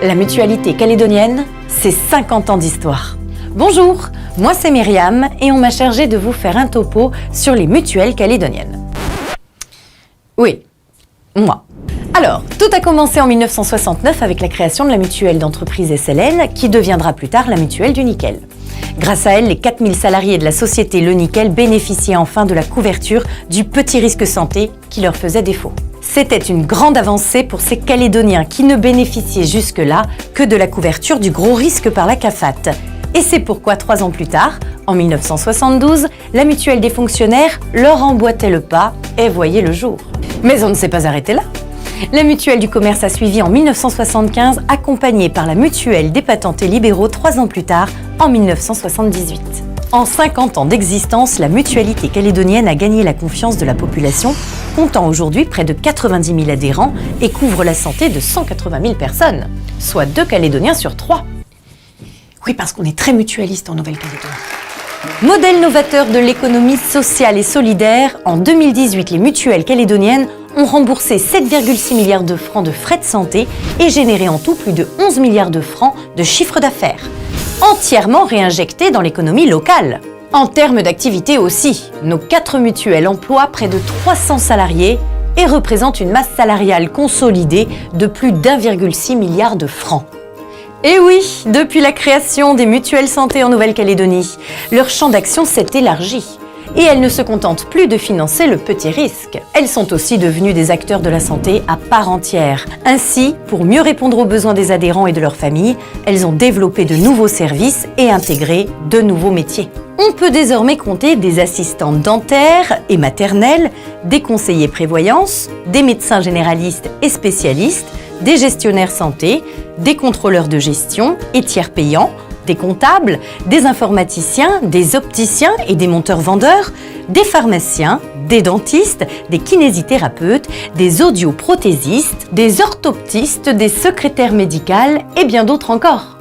La mutualité calédonienne, c'est 50 ans d'histoire. Bonjour, moi c'est Myriam et on m'a chargé de vous faire un topo sur les mutuelles calédoniennes. Oui, moi. Alors, tout a commencé en 1969 avec la création de la mutuelle d'entreprise SLN qui deviendra plus tard la mutuelle du nickel. Grâce à elle, les 4000 salariés de la société Le Nickel bénéficiaient enfin de la couverture du petit risque santé qui leur faisait défaut. C'était une grande avancée pour ces Calédoniens qui ne bénéficiaient jusque-là que de la couverture du gros risque par la CAFAT. Et c'est pourquoi 3 ans plus tard, en 1972, la mutuelle des fonctionnaires leur emboîtait le pas et voyait le jour. Mais on ne s'est pas arrêté là. La mutuelle du commerce a suivi en 1975, accompagnée par la mutuelle des patentés libéraux 3 ans plus tard, en 1978. En 50 ans d'existence, la mutualité calédonienne a gagné la confiance de la population, comptant aujourd'hui près de 90 000 adhérents et couvre la santé de 180 000 personnes, soit 2 Calédoniens sur 3. Oui, parce qu'on est très mutualiste en Nouvelle-Calédonie. Modèle novateur de l'économie sociale et solidaire, en 2018, les mutuelles calédoniennes ont remboursé 7,6 milliards de francs de frais de santé et généré en tout plus de 11 milliards de francs de chiffre d'affaires, entièrement réinjectés dans l'économie locale. En termes d'activité aussi, nos 4 mutuelles emploient près de 300 salariés et représentent une masse salariale consolidée de plus d'1,6 milliard de francs. Et oui, depuis la création des mutuelles santé en Nouvelle-Calédonie, leur champ d'action s'est élargi. Et elles ne se contentent plus de financer le petit risque. Elles sont aussi devenues des acteurs de la santé à part entière. Ainsi, pour mieux répondre aux besoins des adhérents et de leurs familles, elles ont développé de nouveaux services et intégré de nouveaux métiers. On peut désormais compter des assistantes dentaires et maternelles, des conseillers prévoyance, des médecins généralistes et spécialistes, des gestionnaires santé, des contrôleurs de gestion et tiers payants, des comptables, des informaticiens, des opticiens et des monteurs-vendeurs, des pharmaciens, des dentistes, des kinésithérapeutes, des audioprothésistes, des orthoptistes, des secrétaires médicales et bien d'autres encore.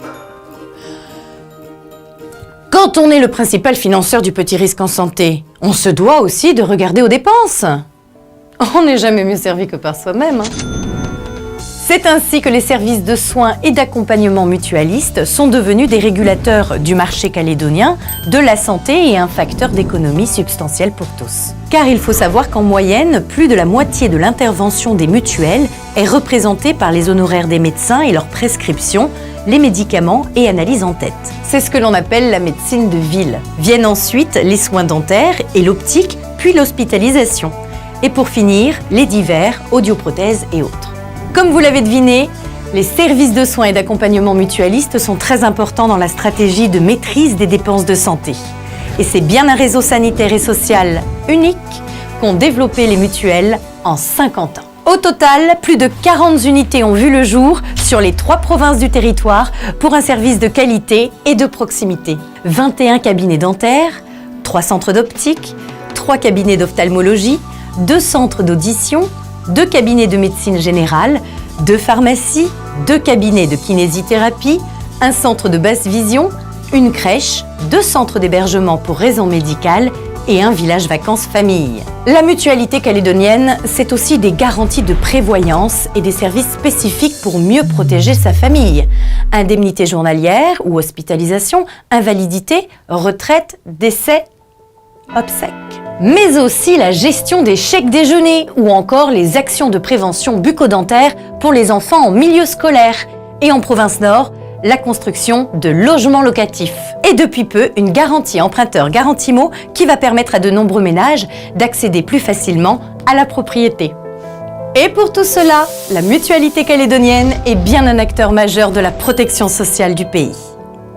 Quand on est le principal financeur du petit risque en santé, on se doit aussi de regarder aux dépenses. On n'est jamais mieux servi que par soi-même. C'est ainsi que les services de soins et d'accompagnement mutualistes sont devenus des régulateurs du marché calédonien, de la santé et un facteur d'économie substantiel pour tous. Car il faut savoir qu'en moyenne, plus de la moitié de l'intervention des mutuelles est représentée par les honoraires des médecins et leurs prescriptions, les médicaments et analyses en tête. C'est ce que l'on appelle la médecine de ville. Viennent ensuite les soins dentaires et l'optique, puis l'hospitalisation. Et pour finir, les divers, audioprothèses et autres. Comme vous l'avez deviné, les services de soins et d'accompagnement mutualistes sont très importants dans la stratégie de maîtrise des dépenses de santé. Et c'est bien un réseau sanitaire et social unique qu'ont développé les mutuelles en 50 ans. Au total, plus de 40 unités ont vu le jour sur les 3 provinces du territoire pour un service de qualité et de proximité. 21 cabinets dentaires, 3 centres d'optique, 3 cabinets d'ophtalmologie, 2 centres d'audition, 2 cabinets de médecine générale, 2 pharmacies, 2 cabinets de kinésithérapie, un centre de basse vision, une crèche, 2 centres d'hébergement pour raisons médicales et un village vacances famille. La mutualité calédonienne, c'est aussi des garanties de prévoyance et des services spécifiques pour mieux protéger sa famille. Indemnité journalière ou hospitalisation, invalidité, retraite, décès, obsèques. Mais aussi la gestion des chèques déjeuners ou encore les actions de prévention bucco-dentaire pour les enfants en milieu scolaire. Et en province nord, la construction de logements locatifs. Et depuis peu, une garantie emprunteur Garantimo qui va permettre à de nombreux ménages d'accéder plus facilement à la propriété. Et pour tout cela, la mutualité calédonienne est bien un acteur majeur de la protection sociale du pays.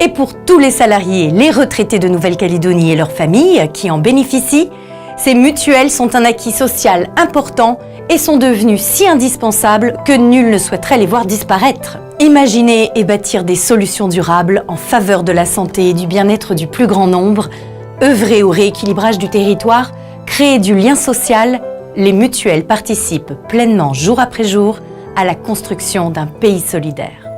Et pour tous les salariés, les retraités de Nouvelle-Calédonie et leurs familles qui en bénéficient, ces mutuelles sont un acquis social important et sont devenues si indispensables que nul ne souhaiterait les voir disparaître. Imaginer et bâtir des solutions durables en faveur de la santé et du bien-être du plus grand nombre, œuvrer au rééquilibrage du territoire, créer du lien social, les mutuelles participent pleinement jour après jour à la construction d'un pays solidaire.